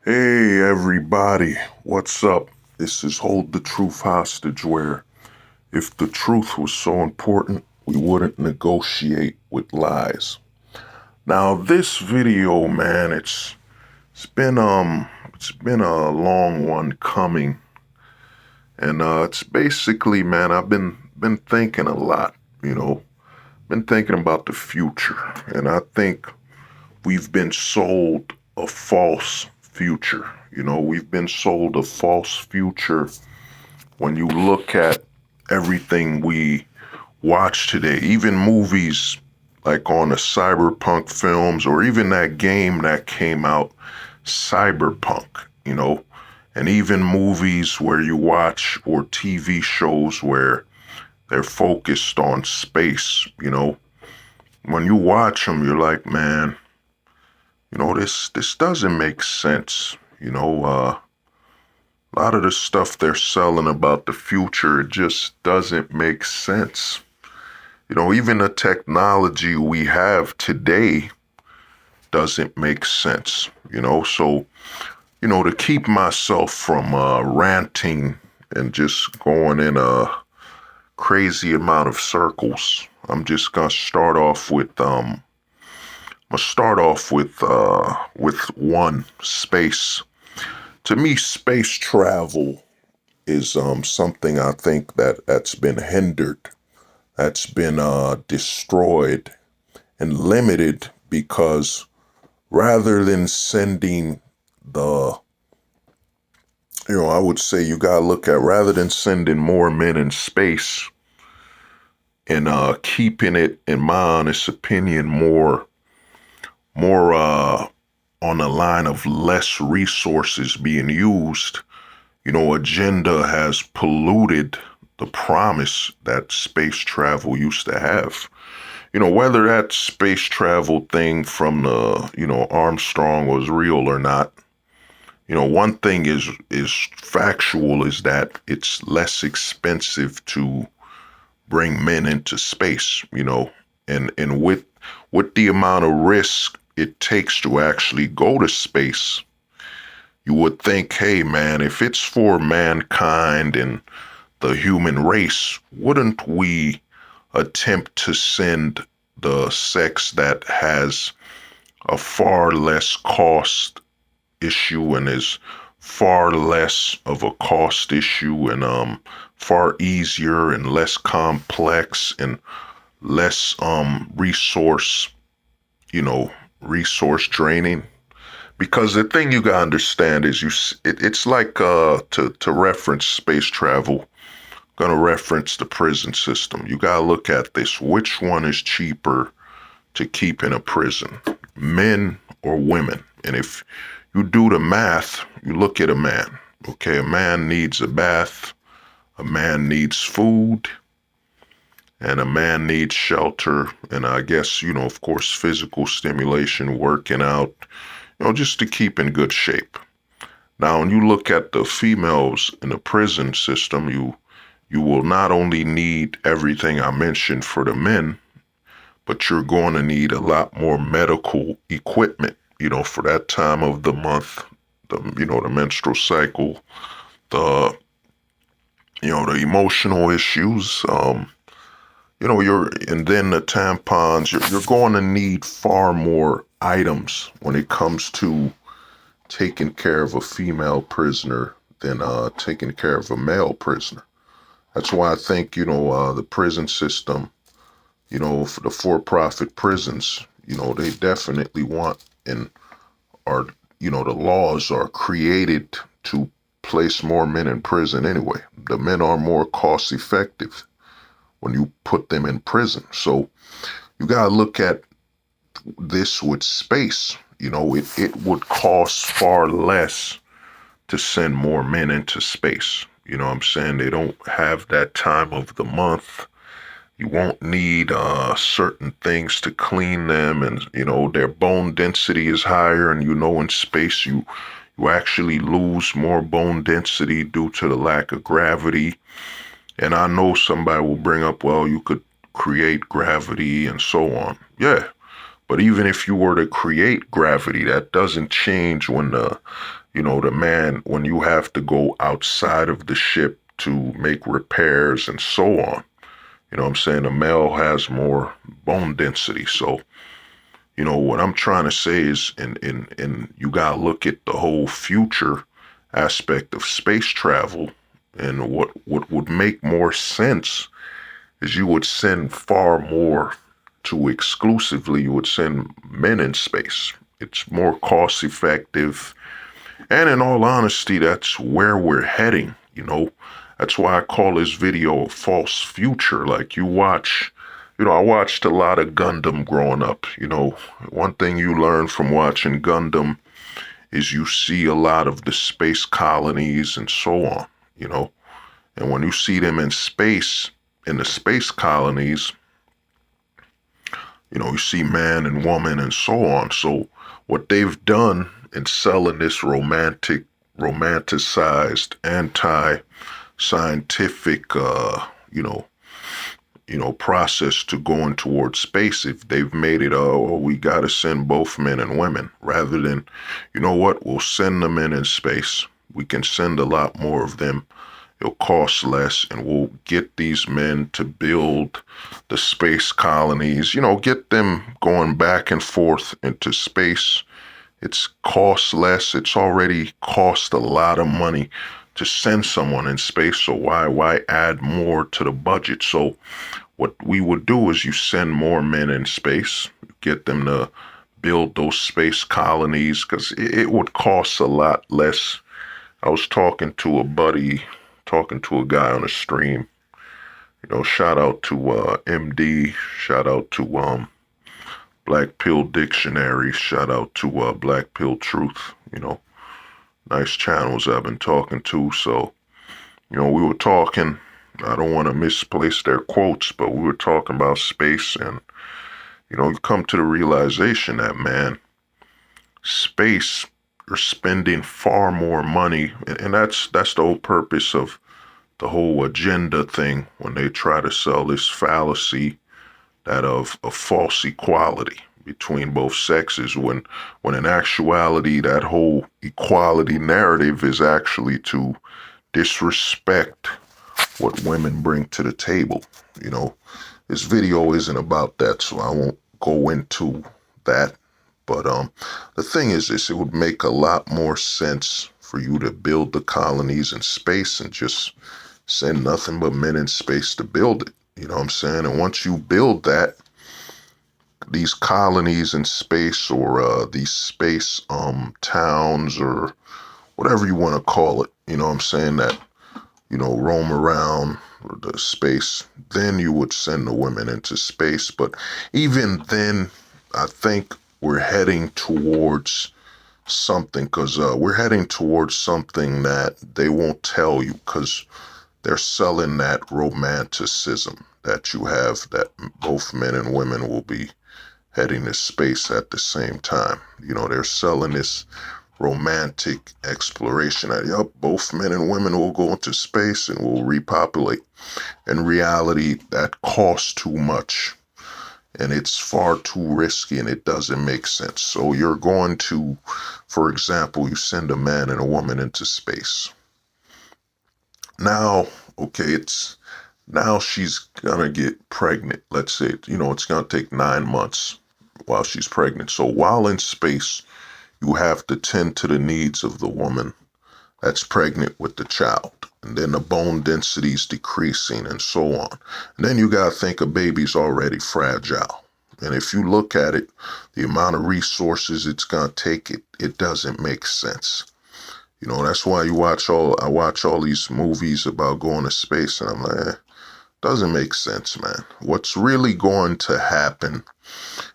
Hey everybody, what's up? This is Hold the Truth Hostage, where if the truth was so important, we wouldn't negotiate with lies. Now this video, man, it's been a long one coming. And it's basically, man, I've been thinking a lot, you know, been thinking about the future. And I think we've been sold a false future. We've been sold a false future when you look at everything we watch today, even movies like on the cyberpunk films or even that game that came out, Cyberpunk, you know, and even movies where you watch or TV shows where they're focused on space, when you watch them, you're like, man, this doesn't make sense. A lot of the stuff they're selling about the future, it just doesn't make sense. Even the technology we have today doesn't make sense, So, to keep myself from ranting and just going in a crazy amount of circles, I'm just gonna start off with with one: space. To me, space travel is something I think that's been hindered, that's been destroyed and limited because rather than sending the I would say you gotta look at, rather than sending more men in space and keeping it, in my honest opinion, more on the line of less resources being used. Agenda has polluted the promise that space travel used to have. Whether that space travel thing from the, Armstrong was real or not, one thing is factual, is that it's less expensive to bring men into space, and with the amount of risk it takes to actually go to space, you would think, hey man, if it's for mankind and the human race, wouldn't we attempt to send the sex that has a far less cost issue and is far less of a cost issue and far easier and less complex and less resource draining? Because the thing you gotta understand is it's like to reference space travel, gonna reference the prison system. You gotta look at this: which one is cheaper to keep in a prison, men or women? And if you do the math, you look at a man. Okay, a man needs a bath, a man needs food, and a man needs shelter, and I guess, of course, physical stimulation, working out, just to keep in good shape. Now, when you look at the females in the prison system, you will not only need everything I mentioned for the men, but you're going to need a lot more medical equipment, for that time of the month, the menstrual cycle, the, the emotional issues, and then the tampons. You're going to need far more items when it comes to taking care of a female prisoner than taking care of a male prisoner. That's why I think, the prison system, for the for-profit prisons, they definitely want and are, the laws are created to place more men in prison anyway. The men are more cost effective when you put them in prison. So you got to look at this with space. It would cost far less to send more men into space. You know what I'm saying? They don't have that time of the month. You won't need certain things to clean them, and their bone density is higher. And in space you actually lose more bone density due to the lack of gravity. And I know somebody will bring up, well, you could create gravity and so on. Yeah, but even if you were to create gravity, that doesn't change when the the man, when you have to go outside of the ship to make repairs and so on, I'm saying the male has more bone density. So, what I'm trying to say is, and you got to look at the whole future aspect of space travel. And what would make more sense is you would send far more to exclusively, you would send men in space. It's more cost effective. And in all honesty, that's where we're heading. That's why I call this video a false future. Like you watch, I watched a lot of Gundam growing up. One thing you learn from watching Gundam is you see a lot of the space colonies and so on. And when you see them in space, in the space colonies, you see man and woman and so on. So what they've done in selling this romanticized, anti-scientific, process to going towards space, if they've made it, we got to send both men and women rather than, we'll send the men in space. We can send a lot more of them. It'll cost less, and we'll get these men to build the space colonies, get them going back and forth into space. It's cost less. It's already cost a lot of money to send someone in space. So why add more to the budget? So what we would do is you send more men in space, get them to build those space colonies, because it would cost a lot less. I was talking to a guy on a stream, shout out to MD, shout out to Black Pill Dictionary, shout out to Black Pill Truth, nice channels I've been talking to. So, we were talking, I don't want to misplace their quotes, but we were talking about space, and, you come to the realization that, man, space, you're spending far more money, and that's the whole purpose of the whole agenda thing when they try to sell this fallacy that of a false equality between both sexes, when in actuality that whole equality narrative is actually to disrespect what women bring to the table. This video isn't about that, so I won't go into that. But the thing is this, it would make a lot more sense for you to build the colonies in space and just send nothing but men in space to build it. You know what I'm saying? And once you build that, these colonies in space, or these space towns, or whatever you want to call it, you know what I'm saying, that, roam around the space, then you would send the women into space. But even then, I think we're heading towards something, because we're heading towards something that they won't tell you, because they're selling that romanticism that you have, that both men and women will be heading to space at the same time. They're selling this romantic exploration that, yep, both men and women will go into space and will repopulate. In reality, that costs too much, and it's far too risky, and it doesn't make sense. So you're going to, for example, you send a man and a woman into space. Now, okay, now she's gonna get pregnant. Let's say, it's gonna take 9 months while she's pregnant. So while in space, you have to tend to the needs of the woman that's pregnant with the child. And then the bone density is decreasing and so on. And then you gotta think a baby's already fragile. And if you look at it, the amount of resources it's gonna take, it doesn't make sense. That's why I watch all these movies about going to space, and I'm like, doesn't make sense, man. What's really going to happen?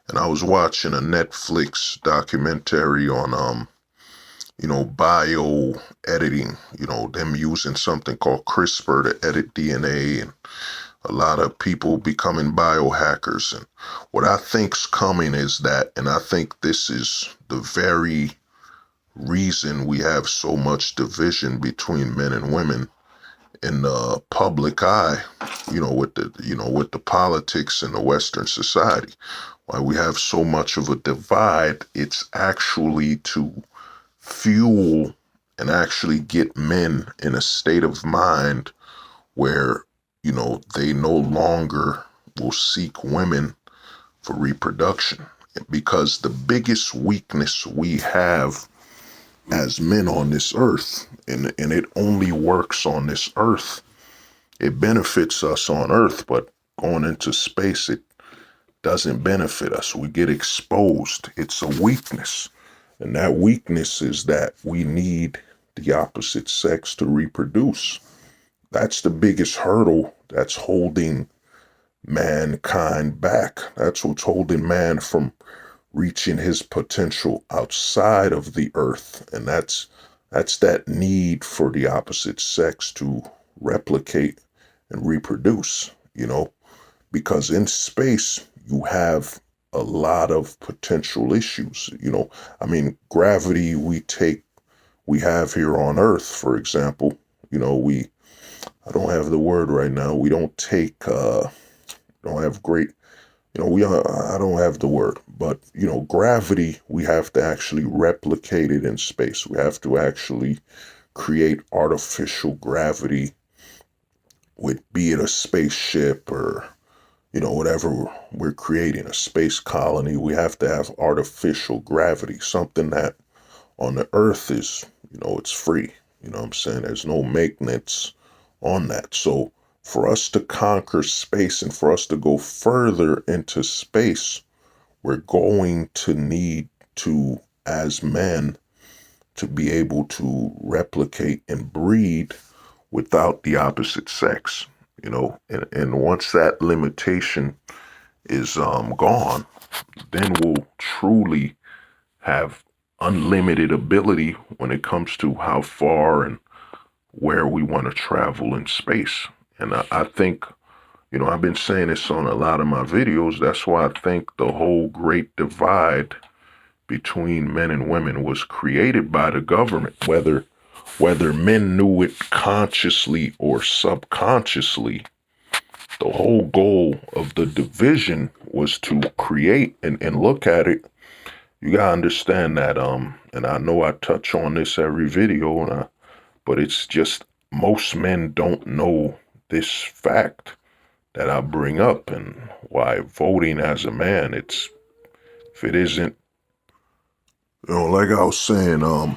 And I was watching a Netflix documentary on, bio editing, them using something called CRISPR to edit DNA, and a lot of people becoming biohackers. And what I think's coming is that, and I think this is the very reason we have so much division between men and women in the public eye, with the politics in the Western society. Why we have so much of a divide, it's actually to fuel and actually get men in a state of mind where, they no longer will seek women for reproduction. Because the biggest weakness we have as men on this earth, and it only works on this earth, it benefits us on earth, but going into space, it doesn't benefit us. We get exposed. It's a weakness. And that weakness is that we need the opposite sex to reproduce. That's the biggest hurdle that's holding mankind back. That's what's holding man from reaching his potential outside of the earth. And that's that need for the opposite sex to replicate and reproduce, because in space you have a lot of potential issues. Gravity we have here on earth, for example, I don't have the word right now. We don't take don't have great, I don't have the word, but gravity, we have to actually replicate it in space. We have to actually create artificial gravity with, be it a spaceship or whatever we're creating, a space colony. We have to have artificial gravity, something that on the earth is, it's free. You know what I'm saying? There's no maintenance on that. So for us to conquer space and for us to go further into space, we're going to need to, as men, to be able to replicate and breed without the opposite sex, and once that limitation is gone, then we'll truly have unlimited ability when it comes to how far and where we want to travel in space. And I think, I've been saying this on a lot of my videos. That's why I think the whole great divide between men and women was created by the government, whether men knew it consciously or subconsciously. The whole goal of the division was to create and look at it. You gotta understand that, and I know I touch on this every video, but it's just most men don't know this fact that I bring up, and why voting as a man, if it isn't, like I was saying, I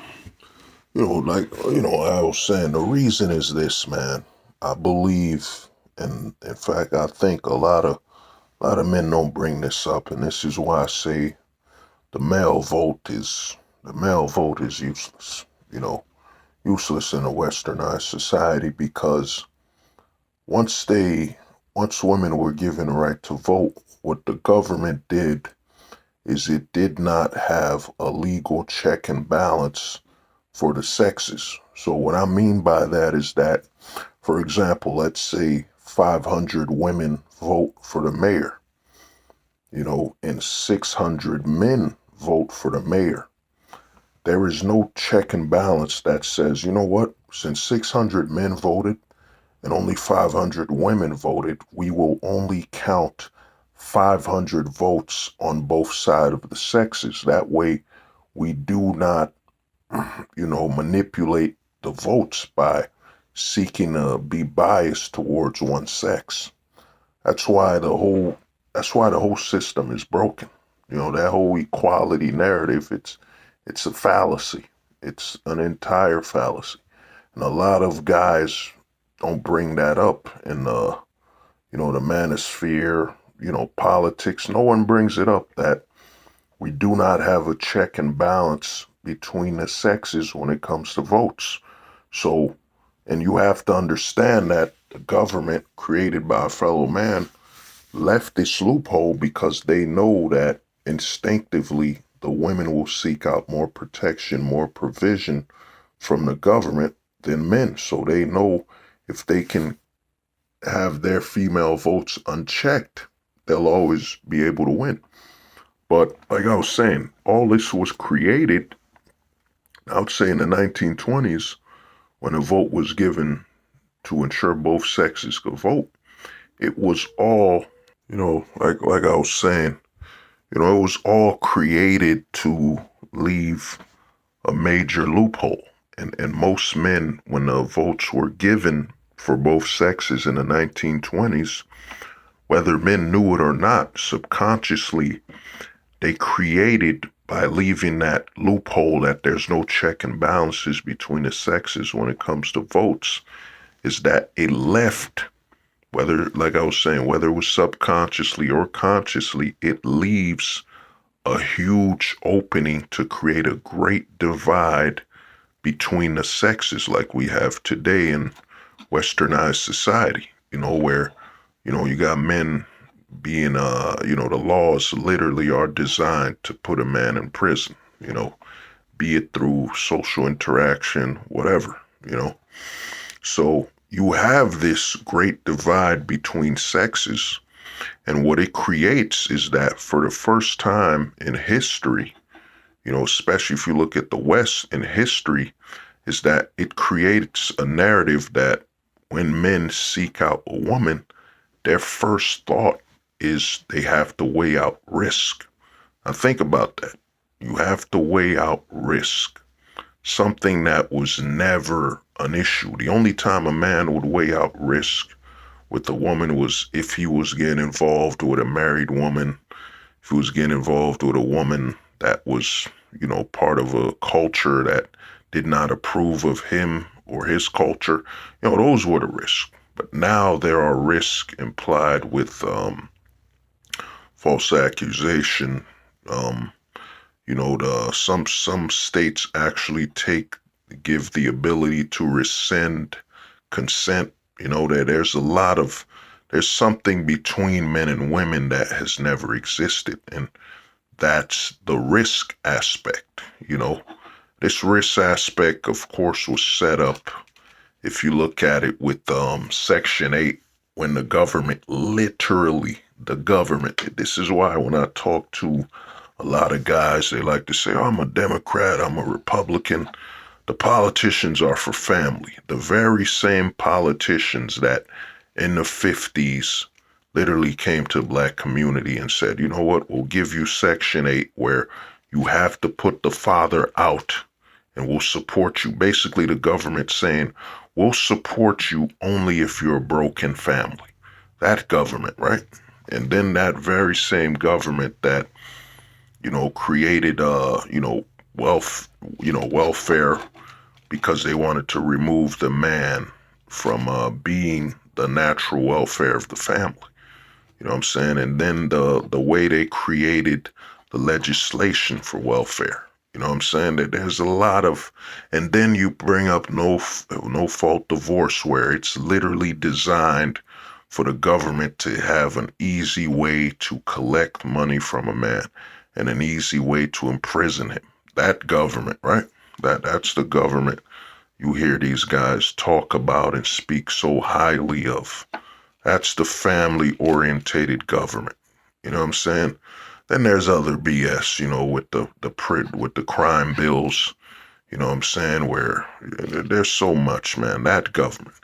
was saying, the reason is this, man. I believe, and in fact, I think a lot of men don't bring this up, and this is why I say the male vote is useless. Useless in a westernized society, because once women were given the right to vote, what the government did is it did not have a legal check and balance for the sexes. So what I mean by that is that, for example, let's say 500 women vote for the mayor, and 600 men vote for the mayor. There is no check and balance that says, you know what, since 600 men voted and only 500 women voted, we will only count 500 votes on both sides of the sexes. That way, we do not, manipulate the votes by seeking to be biased towards one sex. That's why the whole system is broken. That whole equality narrative, it's a fallacy. It's an entire fallacy. And a lot of guys don't bring that up in the manosphere, politics. No one brings it up that we do not have a check and balance between the sexes when it comes to votes. So, and you have to understand that the government created by a fellow man left this loophole because they know that instinctively the women will seek out more protection, more provision from the government than men. So they know if they can have their female votes unchecked, they'll always be able to win. But like I was saying, all this was created, I would say, in the 1920s, when a vote was given to ensure both sexes could vote. It was all, like I was saying, it was all created to leave a major loophole. And most men, when the votes were given for both sexes in the 1920s, whether men knew it or not, subconsciously, they created, by leaving that loophole that there's no check and balances between the sexes when it comes to votes, is that it left, whether, like I was saying, whether it was subconsciously or consciously, it leaves a huge opening to create a great divide between the sexes like we have today in westernized society, where, you got men being, the laws literally are designed to put a man in prison, be it through social interaction, whatever, So you have this great divide between sexes. And what it creates is that for the first time in history, especially if you look at the West in history, is that it creates a narrative that when men seek out a woman, their first thought is they have to weigh out risk. Now think about that. You have to weigh out risk, something that was never an issue. The only time a man would weigh out risk with a woman was if he was getting involved with a married woman, if he was getting involved with a woman that was, part of a culture that did not approve of him or his culture. Those were the risks. But now there are risks implied with false accusation. Some states actually give the ability to rescind consent. That there's something between men and women that has never existed, and that's the risk aspect. This risk aspect, of course, was set up, if you look at it, with Section 8, when the government, this is why when I talk to a lot of guys, they like to say, oh, I'm a Democrat, I'm a Republican. The politicians are for family. The very same politicians that in the 50s literally came to the black community and said, you know what, we'll give you Section 8 where you have to put the father out and we'll support you. Basically, the government saying, we'll support you only if you're a broken family. That government, right? And then that very same government that, created, welfare, because they wanted to remove the man from being the natural welfare of the family. You know what I'm saying? And then the way they created the legislation for welfare. You know what I'm saying? That there's a lot of, and then you bring up no fault divorce, where it's literally designed for the government to have an easy way to collect money from a man and an easy way to imprison him. That government, right? That's the government you hear these guys talk about and speak so highly of. That's the family-orientated government. You know what I'm saying? Then there's other BS, with the crime bills. You know what I'm saying? Where there's so much, man. That government.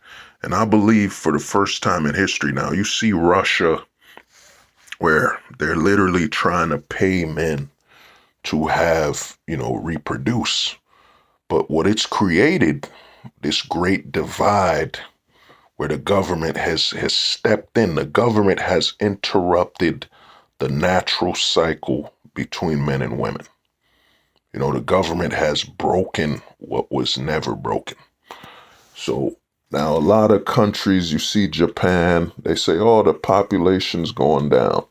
And I believe for the first time in history now, you see Russia, where they're literally trying to pay men to have, reproduce. But what it's created, this great divide where the government has stepped in. The government has interrupted the natural cycle between men and women. The government has broken what was never broken. So now a lot of countries, you see Japan, they say, oh, the population's going down.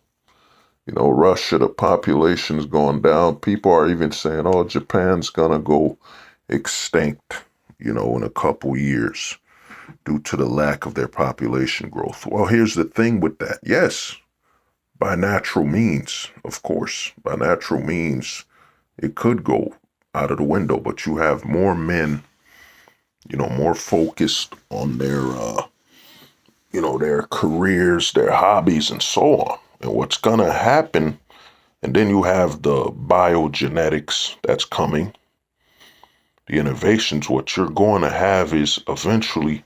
Russia, the population's going down. People are even saying, oh, Japan's going to go extinct, in a couple years due to the lack of their population growth. Well, here's the thing with that. Yes, by natural means, of course, by natural means, it could go out of the window, but you have more men, more focused on their careers, their hobbies, and so on. And what's going to happen, and then you have the biogenetics that's coming, the innovations. What you're going to have is eventually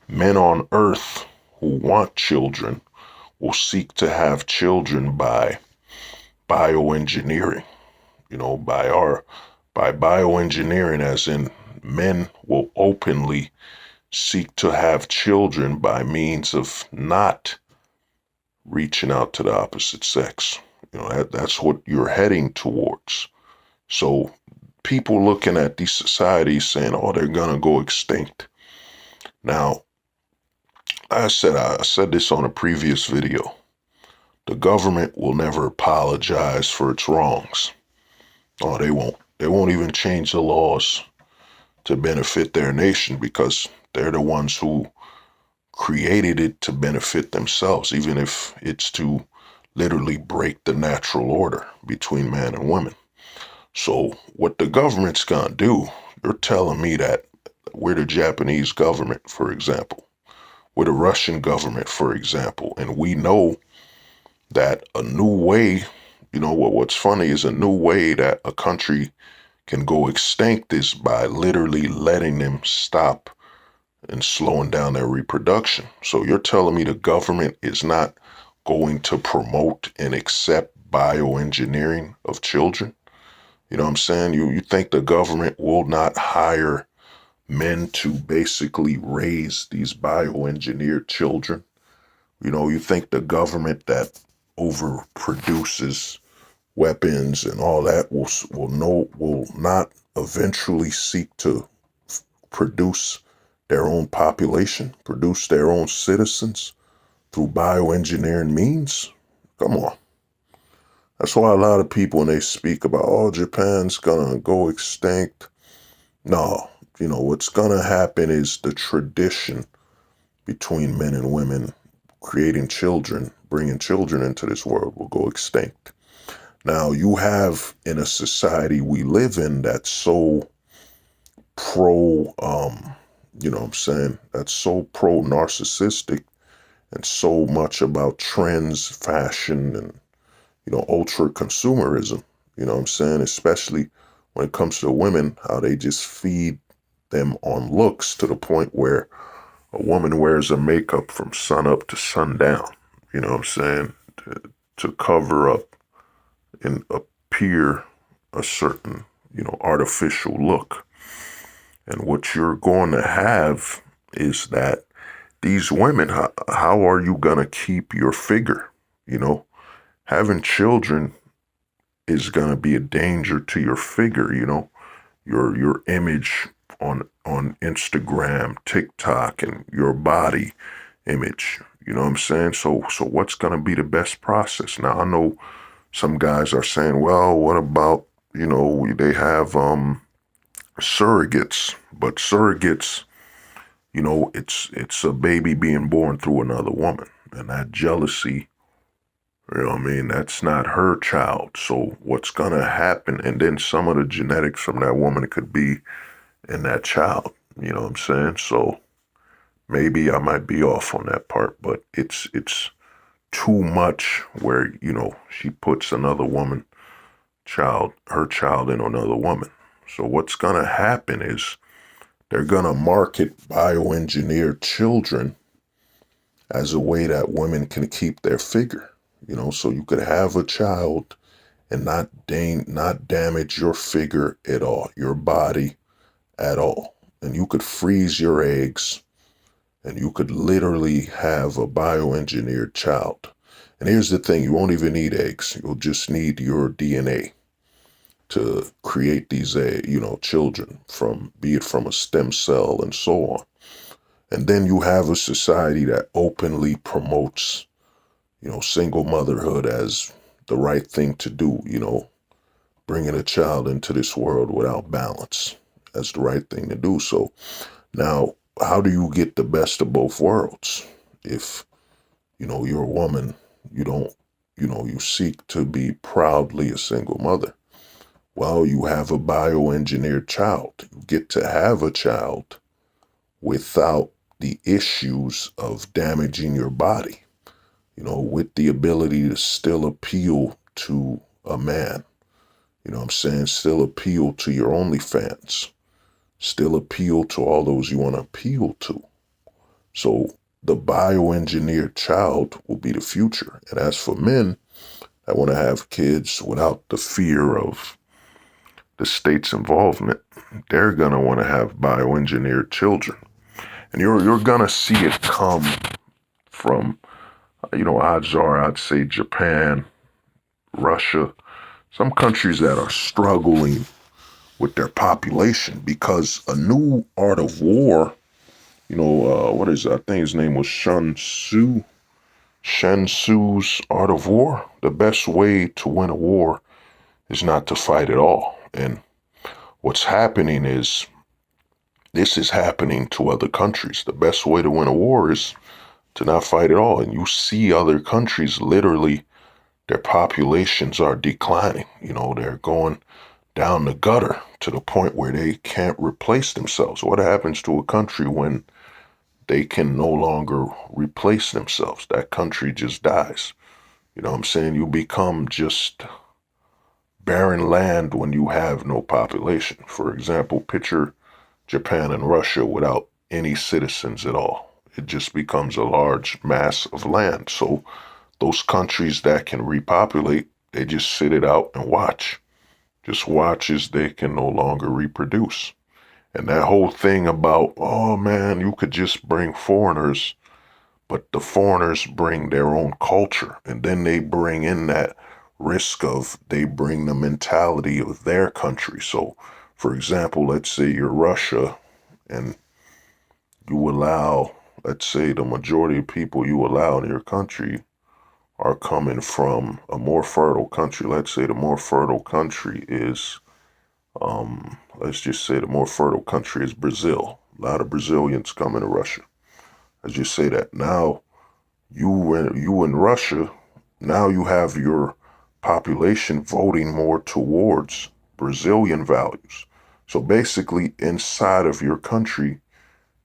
men on Earth who want children will seek to have children by bioengineering, by bioengineering, as in men will openly seek to have children by means of not reaching out to the opposite sex. That's what you're heading towards. So people looking at these societies saying, oh, they're going to go extinct. Now, I said this on a previous video. The government will never apologize for its wrongs. Oh, they won't. They won't even change the laws to benefit their nation because they're the ones who created it to benefit themselves, even if it's to literally break the natural order between man and women. So what the government's gonna do, you're telling me that we're the Japanese government, for example, we're the Russian government, for example, and we know that a new way, what's funny is a new way that a country can go extinct is by literally letting them stop and slowing down their reproduction. So you're telling me the government is not going to promote and accept bioengineering of children? You know what I'm saying? You think the government will not hire men to basically raise these bioengineered children? You think the government that overproduces weapons and all that will not eventually seek to produce their own population, produce their own citizens through bioengineering means? Come on. That's why a lot of people, when they speak about, oh, Japan's gonna go extinct. No, what's gonna happen is the tradition between men and women creating children, bringing children into this world will go extinct. Now, you have in a society we live in that's so pro, that's so pro narcissistic and so much about trends, fashion, and, ultra consumerism, especially when it comes to women, how they just feed them on looks to the point where a woman wears a makeup from sun up to sundown, to cover up and appear a certain, artificial look. And what you're going to have is that these women, how are you going to keep your figure? Having children is going to be a danger to your figure, your image on Instagram, TikTok, and your body image. You know what I'm saying? So what's going to be the best process? Now, I know some guys are saying, well, what about, they have surrogates, but surrogates, it's a baby being born through another woman, and that jealousy, that's not her child. So what's going to happen? And then some of the genetics from that woman could be in that child, you know what I'm saying? So maybe I might be off on that part, but it's too much where, she puts another woman her child in another woman. So what's going to happen is they're going to market bioengineered children as a way that women can keep their figure, so you could have a child and not damage your figure at all, your body at all. And you could freeze your eggs and you could literally have a bioengineered child. And here's the thing, you won't even need eggs. You'll just need your DNA to create these, children be it from a stem cell and so on. And then you have a society that openly promotes, single motherhood as the right thing to do, bringing a child into this world without balance as the right thing to do. So now, how do you get the best of both worlds? If, you're a woman, you seek to be proudly a single mother. Well, you have a bioengineered child. You get to have a child without the issues of damaging your body, with the ability to still appeal to a man, still appeal to your OnlyFans, still appeal to all those you want to appeal to. So the bioengineered child will be the future. And as for men that want to have kids without the fear of, the state's involvement, they're gonna want to have bioengineered children, and you're gonna see it come from, odds are I'd say Japan, Russia, some countries that are struggling with their population because a new art of war, what is it? I think his name was Shen Tzu's Art of War. The best way to win a war is not to fight at all. And what's happening is this is happening to other countries. The best way to win a war is to not fight at all. And you see other countries literally, their populations are declining. They're going down the gutter to the point where they can't replace themselves. What happens to a country when they can no longer replace themselves? That country just dies. You know what I'm saying? You become just barren land when you have no population. For example, picture Japan and Russia without any citizens at all. It just becomes a large mass of land. So those countries that can repopulate, they just sit it out and watch. Just watch as they can no longer reproduce. And that whole thing about, oh man, you could just bring foreigners, but the foreigners bring their own culture. And then they bring in that risk of, they bring the mentality of their country. So, for example, let's say you're Russia and you allow, let's say the majority of people you allow in your country are coming from a more fertile country. Let's say the more fertile country is, let's just say the more fertile country is Brazil. A lot of Brazilians come into Russia. Let's just say that. Now, you in Russia, now you have your population voting more towards Brazilian values. So basically, inside of your country,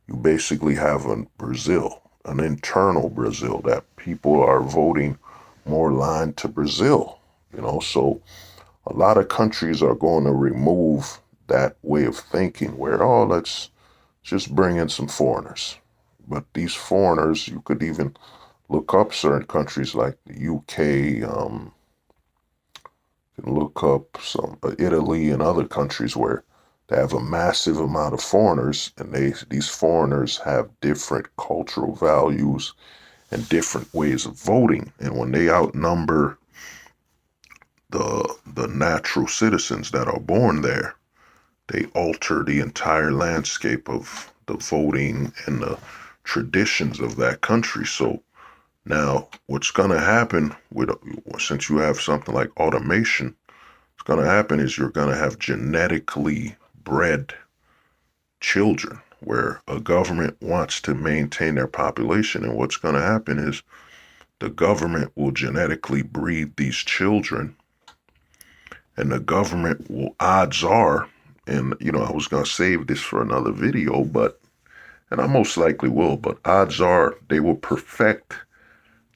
you basically have a Brazil, an internal Brazil, that people are voting more aligned to Brazil. So a lot of countries are going to remove that way of thinking where, oh, let's just bring in some foreigners. But these foreigners, you could even look up certain countries like the UK, you can look up some Italy and other countries where they have a massive amount of foreigners, and these foreigners have different cultural values and different ways of voting. And when they outnumber the natural citizens that are born there, they alter the entire landscape of the voting and the traditions of that country. So now what's going to happen since you have something like automation, what's going to happen is you're going to have genetically bred children where a government wants to maintain their population. And what's going to happen is the government will genetically breed these children, and the government will, odds are, and I was going to save this for another video, and I most likely will, but odds are they will perfect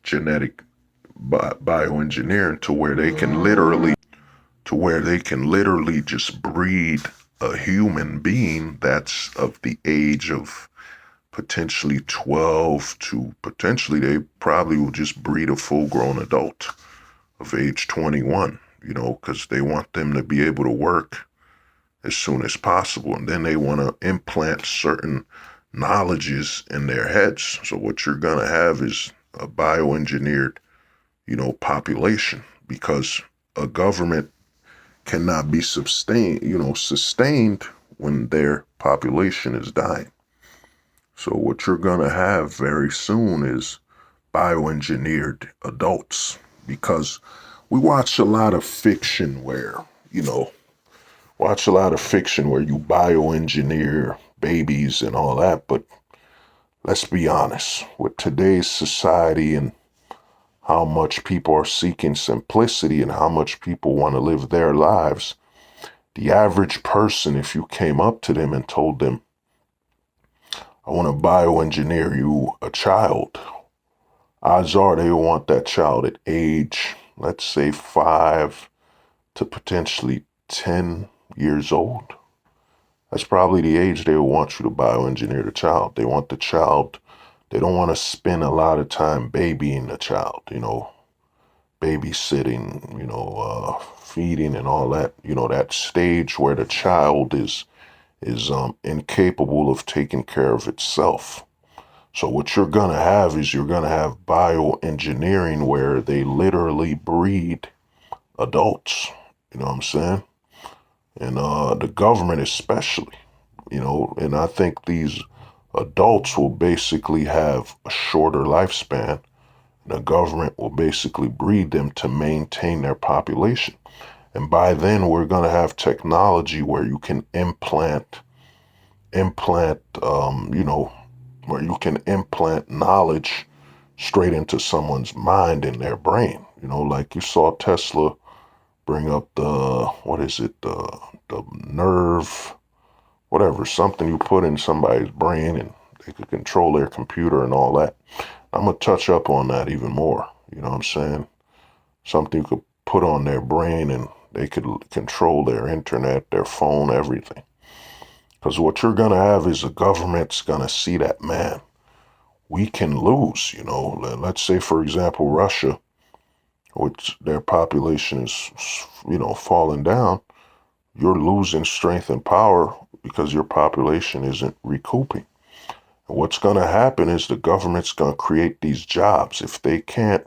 genetic bioengineering to where they can literally just breed a human being that's of the age of potentially 12 to potentially, they probably will just breed a full-grown adult of age 21, because they want them to be able to work as soon as possible. And then they want to implant certain knowledges in their heads. So what you're going to have is a bioengineered, population, because a government cannot be sustained when their population is dying. So what you're going to have very soon is bioengineered adults, because we watch a lot of fiction where, you bioengineer babies and all that. But let's be honest, with today's society and how much people are seeking simplicity and how much people want to live their lives, the average person, if you came up to them and told them, I want to bioengineer you a child, odds are they want that child at age, let's say 5 to potentially 10 years old. That's probably the age they want you to bioengineer the child. They want the child, they don't want to spend a lot of time babying the child, babysitting, feeding and all that, that stage where the child is incapable of taking care of itself. So what you're gonna have is you're gonna have bioengineering where they literally breed adults. You know what I'm saying? And the government especially, and I think these adults will basically have a shorter lifespan. The government will basically breed them to maintain their population. And by then we're gonna have technology where you can implant, where you can implant knowledge straight into someone's mind in their brain. Like you saw Tesla bring up what is it, the nerve, whatever, something you put in somebody's brain and they could control their computer and all that. I'm going to touch up on that even more. You know what I'm saying? Something you could put on their brain and they could control their internet, their phone, everything. Because what you're going to have is the government's going to see that, man, we can lose, Let's say, for example, Russia, which their population is, falling down. You're losing strength and power because your population isn't recouping. And what's going to happen is the government's going to create these jobs. If they can't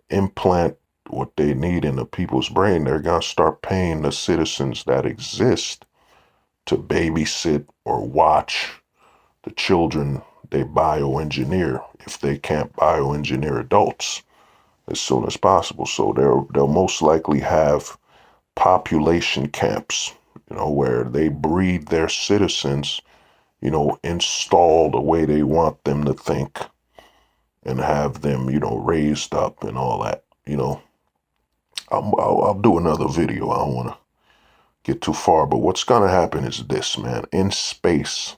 implant what they need in the people's brain, they're going to start paying the citizens that exist to babysit or watch the children they bioengineer if they can't bioengineer adults as soon as possible. So they'll most likely have population camps, where they breed their citizens, install the way they want them to think and have them, raised up and all that, I'll do another video. I don't want to get too far, but what's going to happen is this, man. In space,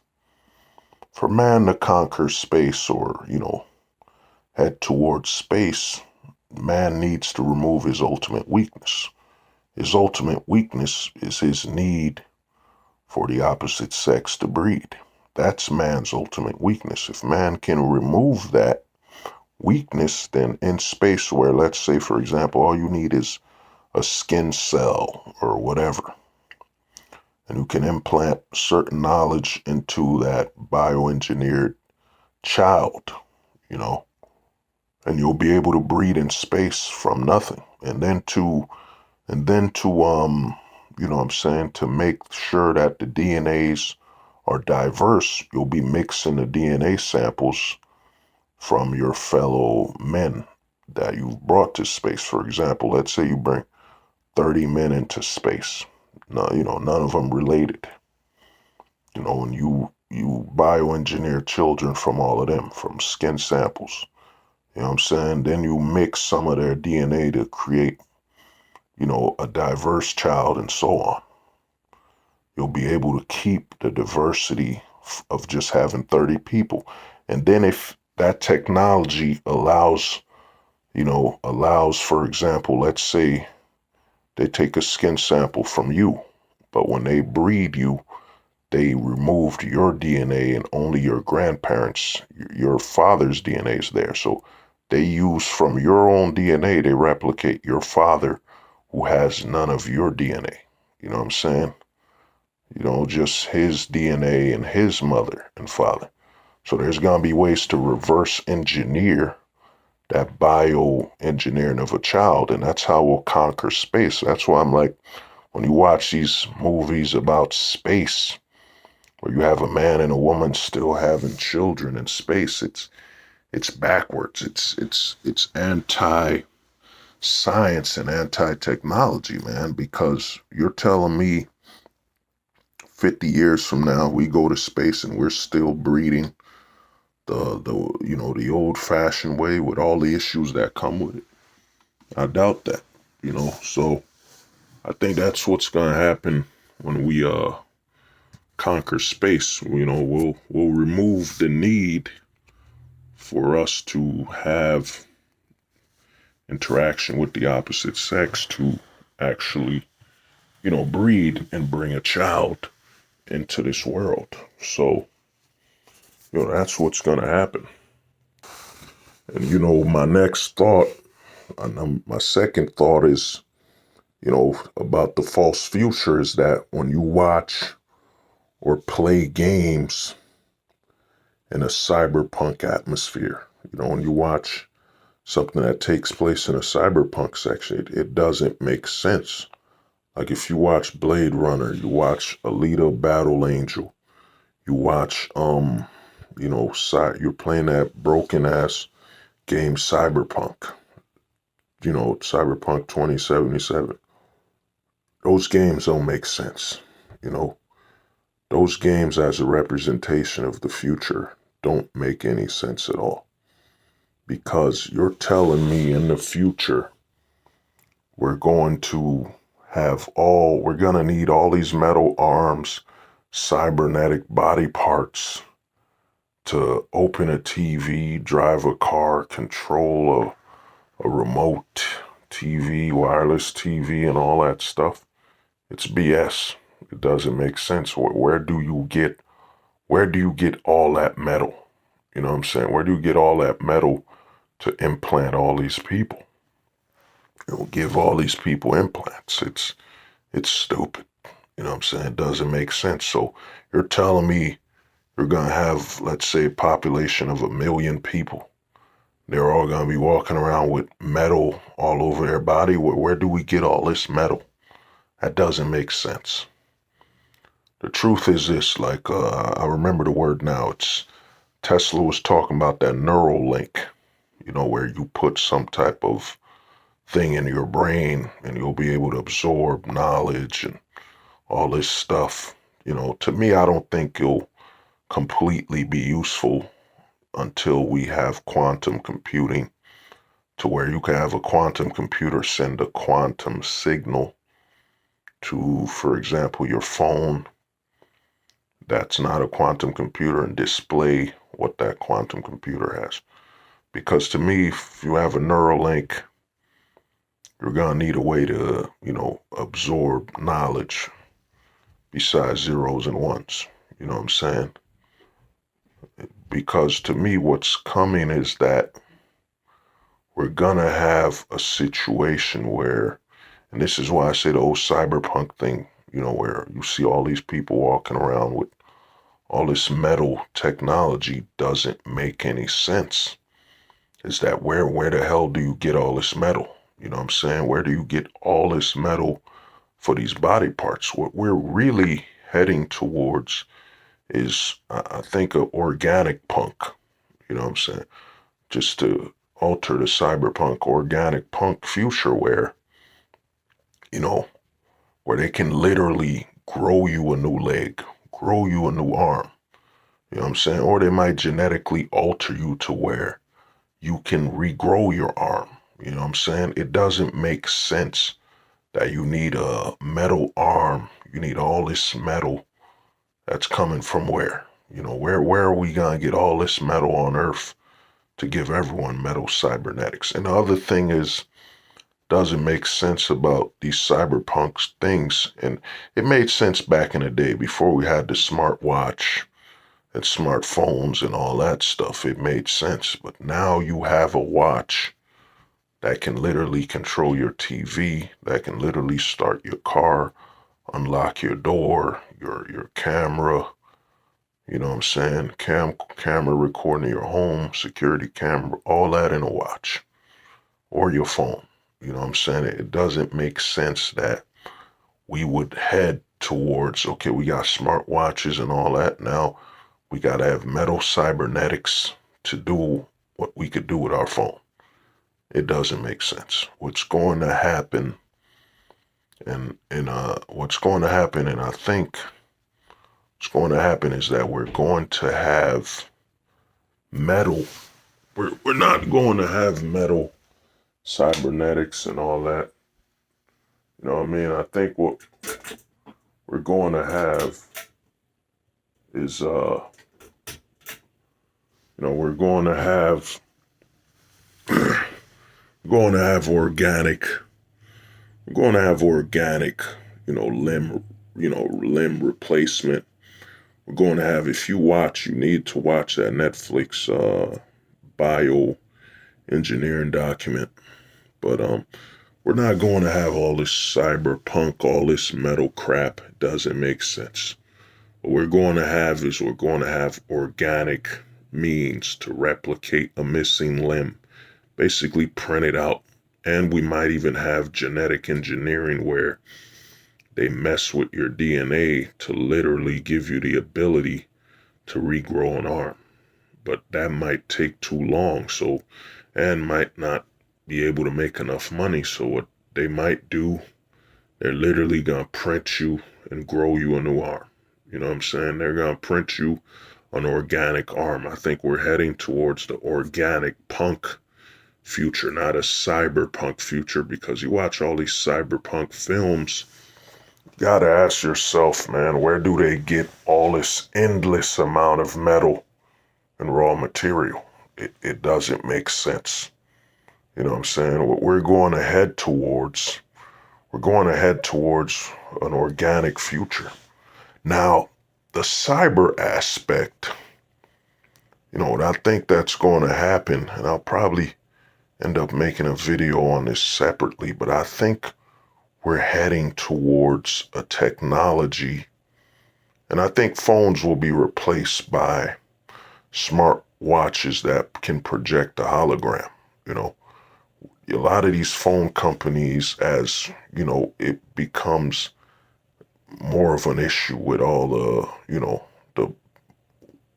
for man to conquer space or, head towards space, man needs to remove his ultimate weakness. His ultimate weakness is his need for the opposite sex to breed. That's man's ultimate weakness. If man can remove that weakness, then in space where, let's say, for example, all you need is a skin cell or whatever, and you can implant certain knowledge into that bioengineered child, and you'll be able to breed in space from nothing. And then to to make sure that the DNAs are diverse, you'll be mixing the DNA samples from your fellow men that you've brought to space. For example, let's say you bring 30 men into space. Now, none of them related. And you bioengineer children from all of them, from skin samples. You know what I'm saying? Then you mix some of their DNA to create, a diverse child and so on. You'll be able to keep the diversity of just having 30 people. And then if that technology allows, for example, let's say they take a skin sample from you, but when they breed you, they removed your DNA and only your grandparents, your father's DNA is there. So they use from your own DNA, they replicate your father who has none of your DNA. You know what I'm saying? Just his DNA and his mother and father. So there's going to be ways to reverse engineer that bioengineering of a child, and that's how we'll conquer space. That's why I'm like, when you watch these movies about space, where you have a man and a woman still having children in space, it's backwards. It's anti-science and anti-technology, man, because you're telling me 50 years from now we go to space and we're still breeding the old-fashioned way with all the issues that come with it. I doubt that, So I think that's what's gonna happen when we conquer space. We'll remove the need for us to have interaction with the opposite sex to actually, breed and bring a child into this world. So, that's what's going to happen. And, my next thought my second thought is, about the false future is that when you watch or play games in a cyberpunk atmosphere, when you watch something that takes place in a cyberpunk section, it doesn't make sense. Like if you watch Blade Runner, you watch Alita Battle Angel, you watch, you're playing that broken ass game Cyberpunk, Cyberpunk 2077. Those games don't make sense. You know, those games as a representation of the future don't make any sense at all. Because you're telling me in the future, we're going to we're going to need all these metal arms, cybernetic body parts to open a TV, drive a car, control a remote TV, wireless TV, and all that stuff. It's BS. It doesn't make sense. Where do you get all that metal? You know what I'm saying? Where do you get all that metal to implant all these people? Give all these people implants. It's stupid. You know what I'm saying? It doesn't make sense. So you're telling me you're gonna have, let's say, a population of 1,000,000 people. They're all gonna be walking around with metal all over their body. Where do we get all this metal? That doesn't make sense. The truth is this, I remember the word now. It's Tesla was talking about that Neuralink, where you put some type of thing in your brain and you'll be able to absorb knowledge and all this stuff. To me, I don't think it'll completely be useful until we have quantum computing to where you can have a quantum computer send a quantum signal to, for example, your phone that's not a quantum computer and display what that quantum computer has. Because to me, if you have a Neuralink, you're going to need a way to, absorb knowledge besides zeros and ones. You know what I'm saying? Because to me, what's coming is that we're going to have a situation where, and this is why I say the old cyberpunk thing, where you see all these people walking around with all this metal technology doesn't make any sense. Is that where the hell do you get all this metal? You know what I'm saying? Where do you get all this metal for these body parts? What we're really heading towards is, I think, a organic punk. You know what I'm saying? Just to alter the cyberpunk organic punk future where they can literally grow you a new leg, grow you a new arm. You know what I'm saying? Or they might genetically alter you to where you can regrow your arm. You know what I'm saying? It doesn't make sense that you need a metal arm. You need all this metal that's coming from where? Where are we going to get all this metal on Earth to give everyone metal cybernetics? And the other thing is, doesn't make sense about these cyberpunk things. And it made sense back in the day before we had the smartwatch and smartphones and all that stuff. It made sense. But now you have a watch that can literally control your TV, that can literally start your car, unlock your door, your camera, you know what I'm saying? Camera recording your home, security camera, all that in a watch or your phone. You know what I'm saying? It doesn't make sense that we would head towards, okay, we got smartwatches and all that. Now we got to have metal cybernetics to do what we could do with our phone. It doesn't make sense. What's going to happen and what's going to happen, and I think what's going to happen is that we're going to have metal. We're not going to have metal cybernetics and all that. You know what I mean? I think what we're going to have is we're going to have organic. We're going to have organic, limb replacement. We're going to have, if you need to watch that Netflix bio engineering document. But we're not going to have all this cyberpunk, all this metal crap. It doesn't make sense. What we're going to have is we're going to have organic means to replicate a missing limb, basically print it out. And we might even have genetic engineering where they mess with your DNA to literally give you the ability to regrow an arm. But that might take too long, so, and might not be able to make enough money. So what they might do, they're literally gonna print you and grow you a new arm. You know what I'm saying? They're gonna print you an organic arm. I think we're heading towards the organic punk future, not a cyberpunk future, because you watch all these cyberpunk films, you gotta ask yourself, man, where do they get all this endless amount of metal and raw material? It doesn't make sense. You know what I'm saying? What we're going to head towards, we're going to head towards an organic future. Now, the cyber aspect, I think that's going to happen, and I'll probably end up making a video on this separately, but I think we're heading towards a technology, and I think phones will be replaced by smart watches that can project a hologram. A lot of these phone companies, as it becomes more of an issue with all the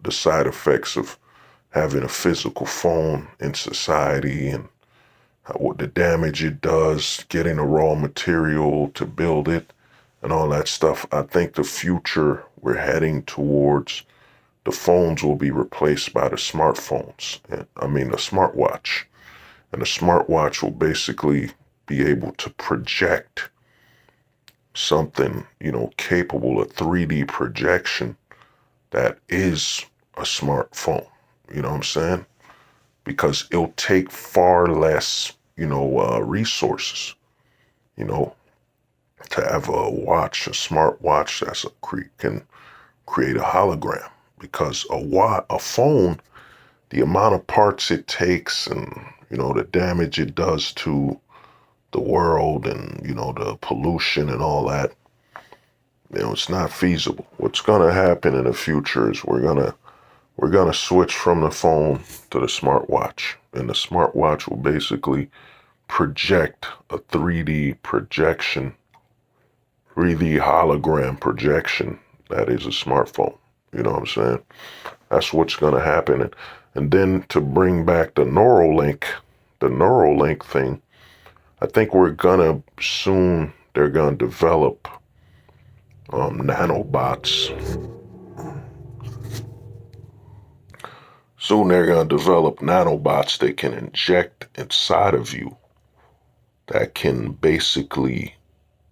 the side effects of having a physical phone in society, and what the damage it does, getting the raw material to build it and all that stuff. I think the future we're heading towards, the phones will be replaced by the smartphones. I mean, the smartwatch. And the smartwatch will basically be able to project something, capable of 3D projection that is a smartphone. You know what I'm saying? Because it'll take far less, resources, to have a watch, a smartwatch can create a hologram. Because a phone, the amount of parts it takes and, the damage it does to the world and, the pollution and all that, it's not feasible. What's going to happen in the future is we're going to switch from the phone to the smartwatch. And the smartwatch will basically project a 3D projection, 3D hologram projection that is a smartphone. You know what I'm saying? That's what's going to happen. And then to bring back the Neuralink thing, I think we're going to soon, they're going to develop nanobots. Soon they're going to develop nanobots they can inject inside of you that can basically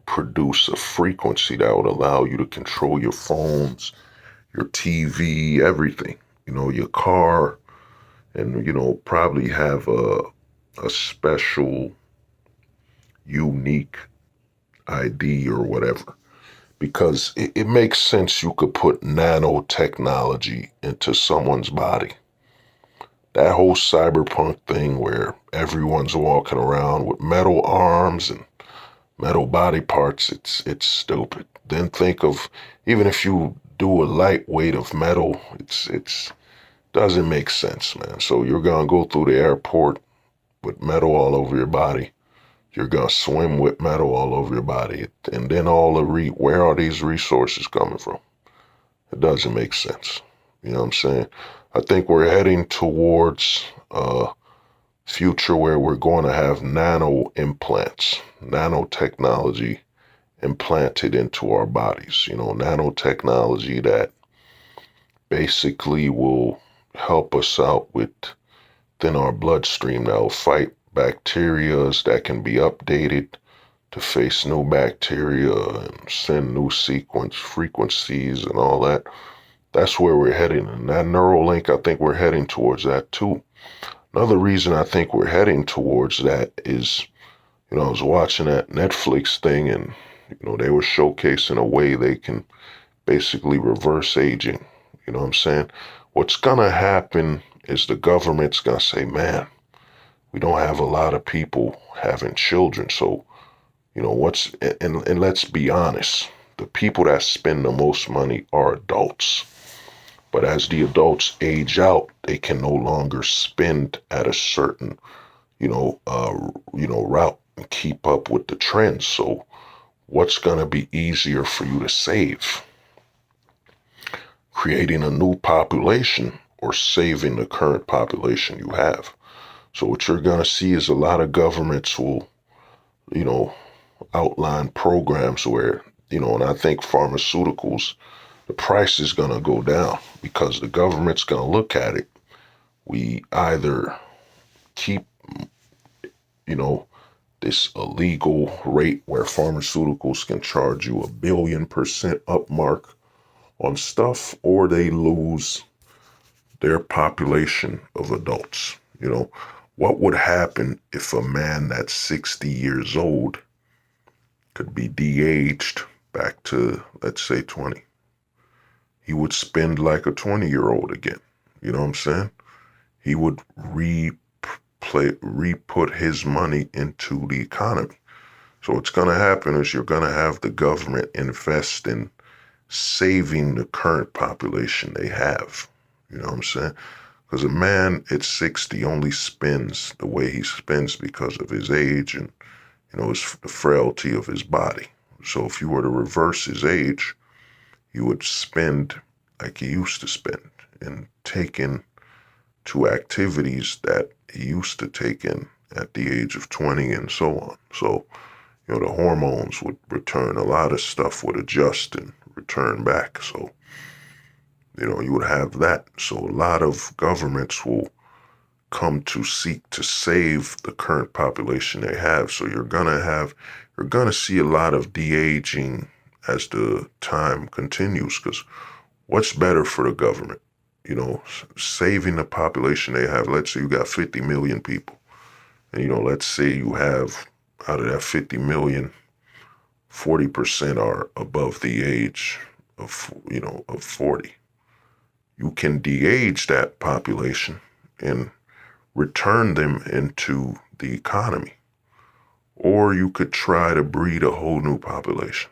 produce a frequency that would allow you to control your phones, your TV, everything, your car, and, probably have a special, unique ID or whatever. Because it makes sense you could put nanotechnology into someone's body. That whole cyberpunk thing where everyone's walking around with metal arms and metal body parts, it's stupid. Then think of, even if you do a lightweight of metal, it's doesn't make sense, man. So you're gonna go through the airport with metal all over your body. You're gonna swim with metal all over your body, and then where are these resources coming from? It doesn't make sense. You know what I'm saying? I think we're heading towards a future where we're going to have nano implants, nanotechnology implanted into our bodies. Nanotechnology that basically will help us out within our bloodstream, that will fight bacterias, that can be updated to face new bacteria and send new frequencies and all that. That's where we're heading. And that Neuralink, I think we're heading towards that too. Another reason I think we're heading towards that is, I was watching that Netflix thing, and, they were showcasing a way they can basically reverse aging. You know what I'm saying? What's going to happen is the government's going to say, man, We don't have a lot of people having children. So, and let's be honest, the people that spend the most money are adults. But as the adults age out, they can no longer spend at a certain, route and keep up with the trends. So what's going to be easier for you to save? Creating a new population or saving the current population you have? So what you're going to see is a lot of governments will, you know, outline programs where, and I think pharmaceuticals, the price is going to go down because the government's going to look at it. We either keep, you know, this illegal rate where pharmaceuticals can charge you 1 billion% up mark on stuff, or they lose their population of adults. What would happen if a man that's 60 years old could be de-aged back to, let's say, 20? He would spend like a 20-year-old again. You know what I'm saying? He would re-put his money into the economy. So what's going to happen is you're going to have the government invest in saving the current population they have. You know what I'm saying? Because a man at 60 only spends the way he spends because of his age and, the frailty of his body. So if you were to reverse his age, you would spend like he used to spend and take in to activities that he used to take in at the age of 20 and so on. So, the hormones would return. A lot of stuff would adjust and return back. So, you would have that. So a lot of governments will come to seek to save the current population they have. So you're gonna see a lot of de-aging as the time continues. Because what's better for the government? Saving the population they have. Let's say you got 50 million people, and let's say you have out of that 50 million, 40% are above the age of 40. You can de-age that population and return them into the economy. Or you could try to breed a whole new population,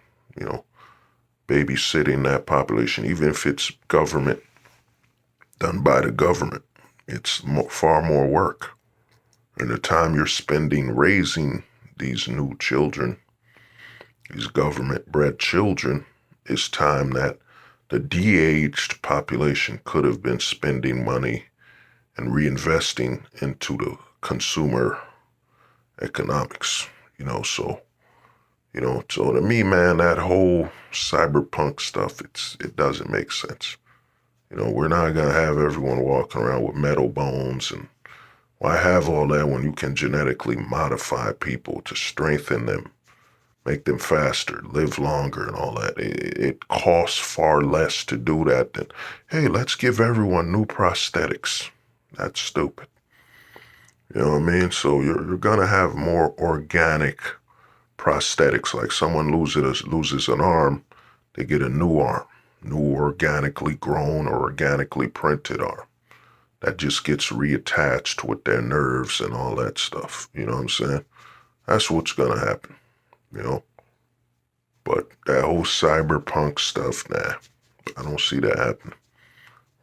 babysitting that population, even if it's government, done by the government. It's far more work. And the time you're spending raising these new children, these government-bred children, is time that the de-aged population could have been spending money and reinvesting into the consumer economics, so to me, man, that whole cyberpunk stuff, it doesn't make sense. We're not going to have everyone walking around with metal bones, and why have all that when you can genetically modify people to strengthen them, make them faster, live longer and all that? It costs far less to do that than, hey, let's give everyone new prosthetics. That's stupid. You know what I mean? So you're going to have more organic prosthetics. Like someone loses an arm, they get a new arm, new organically grown or organically printed arm. That just gets reattached with their nerves and all that stuff. You know what I'm saying? That's what's going to happen, you know? But that whole cyberpunk stuff, nah, I don't see that happening.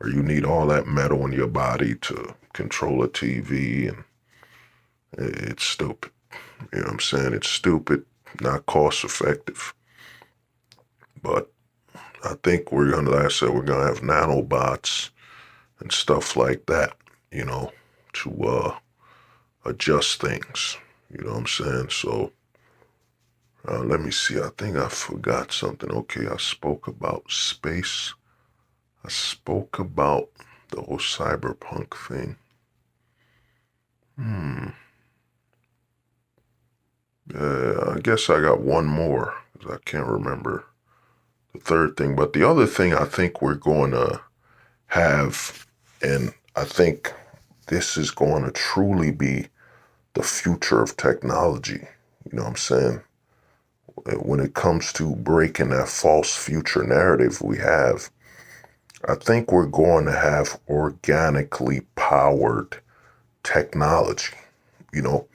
Or you need all that metal in your body to control a TV, and it's stupid. You know what I'm saying? It's stupid, not cost effective. But I think like I said, we're going to have nanobots and stuff like that, to adjust things. You know what I'm saying? So let me see. I think I forgot something. Okay, I spoke about space. I spoke about the whole cyberpunk thing. I guess I got one more because I can't remember the third thing. But the other thing I think we're going to have, and I think this is going to truly be the future of technology. You know what I'm saying? When it comes to breaking that false future narrative we have, I think we're going to have organically powered technology. You know,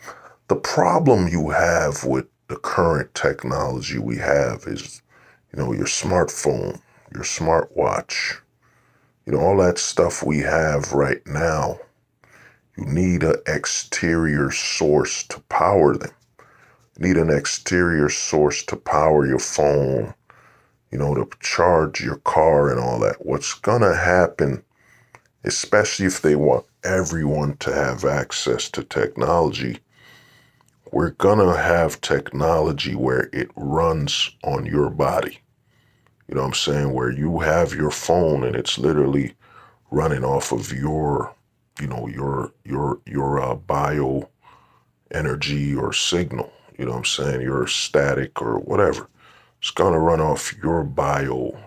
the problem you have with the current technology we have is, your smartphone, your smartwatch, all that stuff we have right now. You need an exterior source to power them. You need an exterior source to power your phone, to charge your car and all that. What's going to happen, especially if they want everyone to have access to technology, we're going to have technology where it runs on your body. You know what I'm saying? Where you have your phone and it's literally running off of your, your bio energy or signal. You know what I'm saying? Your static or whatever. It's going to run off your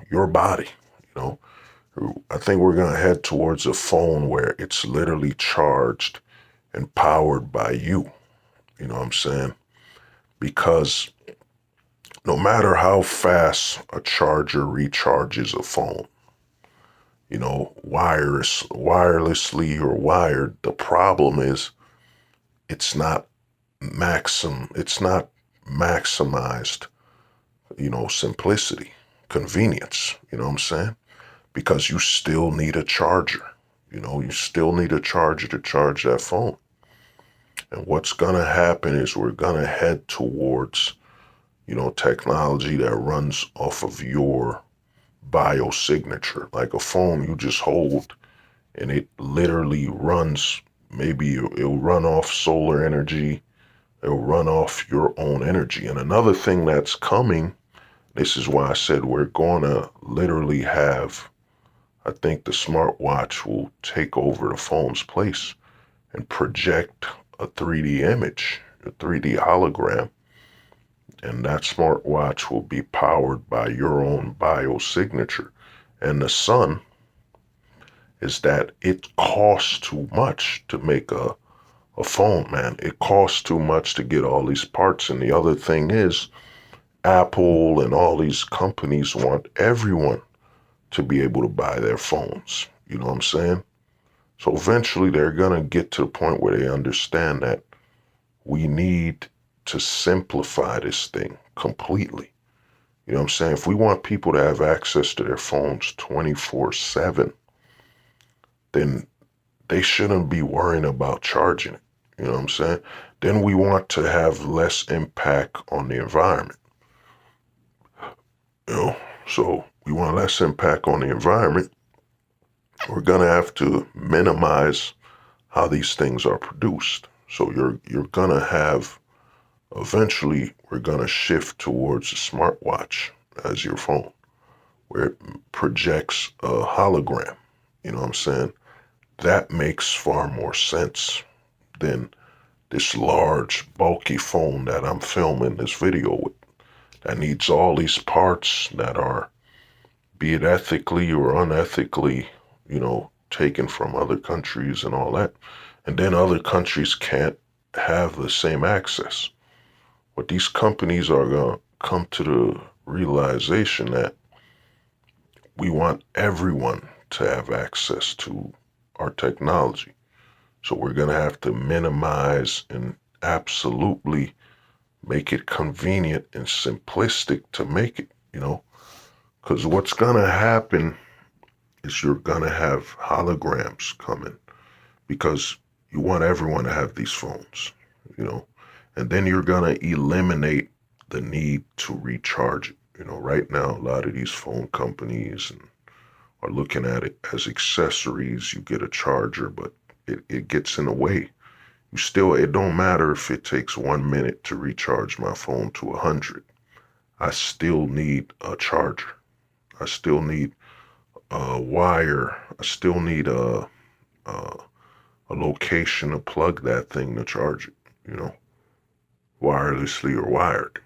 your body. I think we're going to head towards a phone where it's literally charged and powered by you. You know what I'm saying? Because no matter how fast a charger recharges a phone, wirelessly or wired, the problem is it's not maximized, simplicity, convenience, you know what I'm saying? Because you still need a charger. You still need a charger to charge that phone. And what's going to happen is we're going to head towards, technology that runs off of your biosignature, like a phone you just hold and it literally runs. Maybe it'll run off solar energy. It'll run off your own energy. And another thing that's coming, this is why I said we're going to literally have, I think the smartwatch will take over the phone's place and project a 3D image, a 3D hologram. And that smartwatch will be powered by your own biosignature. And the sun is that it costs too much to make a phone, man. It costs too much to get all these parts. And the other thing is, Apple and all these companies want everyone to be able to buy their phones. You know what I'm saying? So eventually they're going to get to the point where they understand that we need to simplify this thing completely. You know what I'm saying? If we want people to have access to their phones 24/7, then they shouldn't be worrying about charging it. You know what I'm saying? Then we want to have less impact on the environment. So we want less impact on the environment. We're going to have to minimize how these things are produced. So you're going to have, eventually, we're going to shift towards a smartwatch as your phone, where it projects a hologram. You know what I'm saying? That makes far more sense than this large, bulky phone that I'm filming this video with, that needs all these parts that are, be it ethically or unethically, taken from other countries and all that. And then other countries can't have the same access. But these companies are going to come to the realization that we want everyone to have access to our technology. So we're going to have to minimize and absolutely make it convenient and simplistic to make it, because what's going to happen is you're going to have holograms coming because you want everyone to have these phones, and then you're going to eliminate the need to recharge it. Right now, a lot of these phone companies are looking at it as accessories. You get a charger, but it gets in the way. It don't matter if it takes 1 minute to recharge my phone to 100. I still need a charger. I still need a wire. I still need a location to plug that thing to charge it, wirelessly or wired.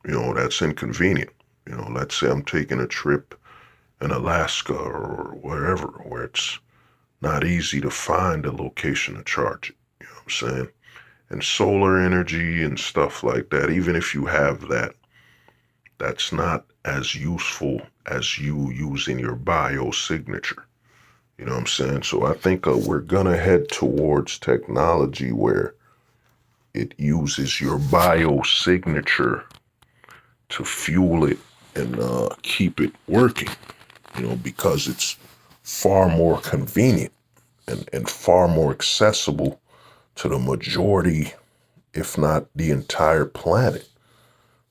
That's inconvenient. Let's say I'm taking a trip in Alaska or wherever, where it's not easy to find a location to charge it. You know what I'm saying? And solar energy and stuff like that, even if you have that, that's not as useful as you using your biosignature. You know what I'm saying? So I think we're going to head towards technology where it uses your biosignature to fuel it and keep it working, because it's far more convenient and far more accessible to the majority, if not the entire planet.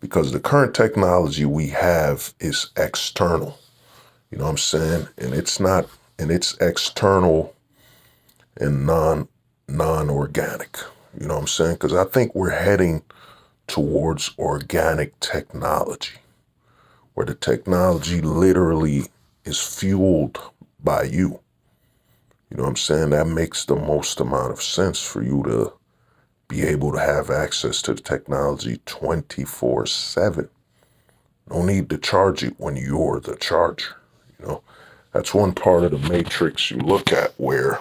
Because the current technology we have is external, you know what I'm saying? And it's external and non-organic, you know what I'm saying? Because I think we're heading towards organic technology, where the technology literally is fueled by you. You know what I'm saying? That makes the most amount of sense for you to be able to have access to the technology 24/7. No need to charge it when you're the charger. You know, that's one part of the matrix you look at where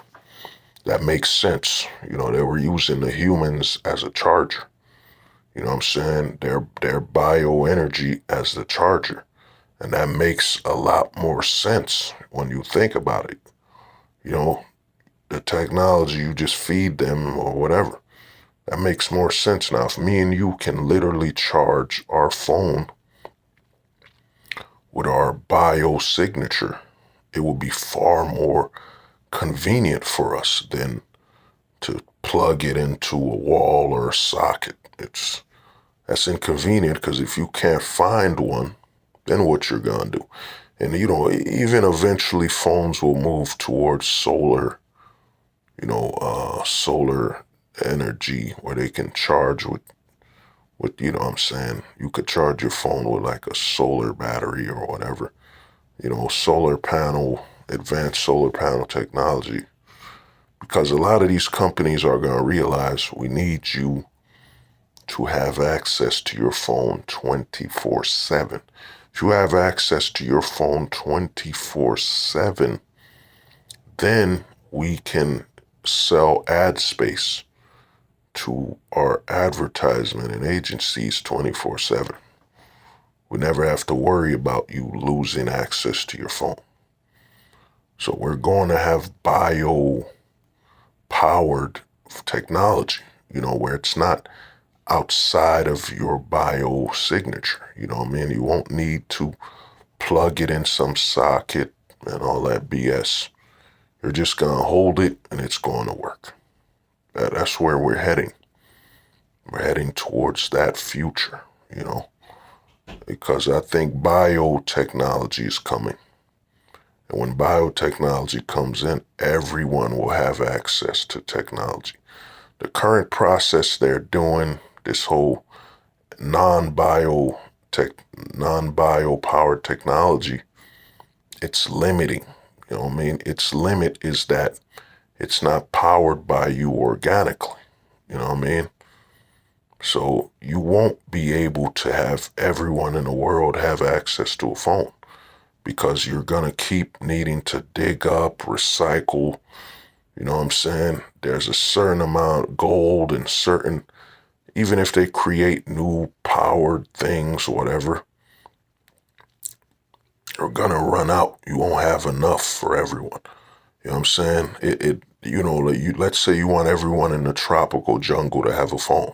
that makes sense. They were using the humans as a charger. You know what I'm saying? Their bioenergy as the charger. And that makes a lot more sense when you think about it. You know, the technology, you just feed them or whatever. That makes more sense now. If me and you can literally charge our phone with our biosignature, it will be far more convenient for us than to plug it into a wall or a socket. That's inconvenient because if you can't find one, then what you're gonna do? And even eventually phones will move towards solar energy where they can charge with, you know what I'm saying? You could charge your phone with like a solar battery or whatever, solar panel, advanced solar panel technology. Because a lot of these companies are going to realize we need you to have access to your phone 24/7. If you have access to your phone 24/7, then we can sell ad space to our advertisement and agencies 24/7. We never have to worry about you losing access to your phone. So we're going to have bio powered technology, where it's not outside of your biosignature. You know what I mean? You won't need to plug it in some socket and all that BS. You're just going to hold it and it's going to work. That's where we're heading. We're heading towards that future, because I think biotechnology is coming. And when biotechnology comes in, everyone will have access to technology. The current process they're doing, this whole non-bio powered technology, it's limiting. You know what I mean? Its limit is that it's not powered by you organically. You know what I mean? So you won't be able to have everyone in the world have access to a phone because you're going to keep needing to dig up, recycle. You know what I'm saying? There's a certain amount of gold and even if they create new powered things, whatever, you're going to run out. You won't have enough for everyone. You know what I'm saying? Let's say you want everyone in the tropical jungle to have a phone.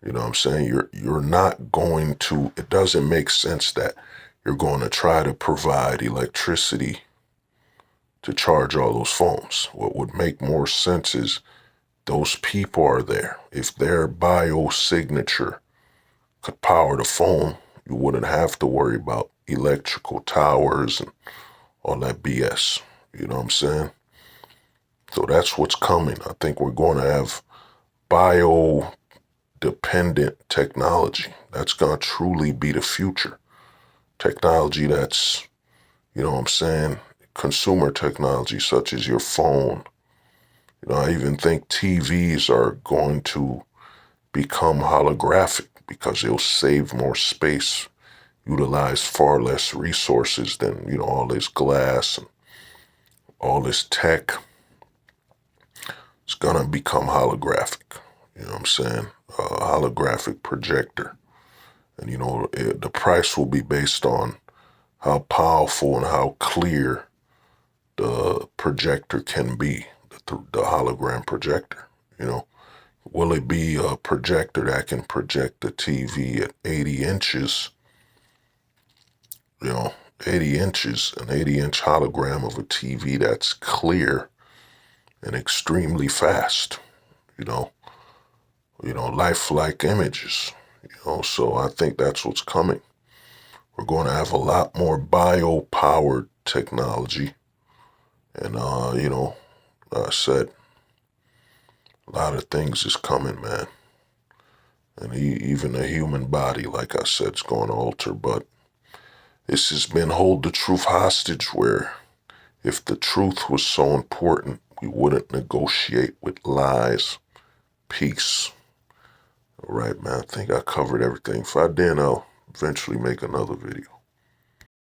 You know what I'm saying? You're not going to, it doesn't make sense that you're going to try to provide electricity to charge all those phones. What would make more sense is those people are there. If their biosignature could power the phone, you wouldn't have to worry about electrical towers and all that BS. You know what I'm saying? So that's what's coming. I think we're going to have bio dependent technology. That's going to truly be the future. Technology that's, you know what I'm saying, consumer technology such as your phone. I even think TVs are going to become holographic because they'll save more space, utilize far less resources than, all this glass and all this tech. It's going to become holographic. You know what I'm saying? A holographic projector. And, the price will be based on how powerful and how clear the projector can be, the hologram projector, you know. Will it be a projector that can project the TV at 80 inches, you know, 80 inches, an 80-inch hologram of a TV that's clear and extremely fast, you know, lifelike images, so I think that's what's coming. We're going to have a lot more bio-powered technology. And, like I said, a lot of things is coming, man. And even the human body, like I said, is going to alter. But this has been hold the truth hostage, where if the truth was so important, we wouldn't negotiate with lies. Peace. All right, man. I think I covered everything. If I didn't, I'll eventually make another video.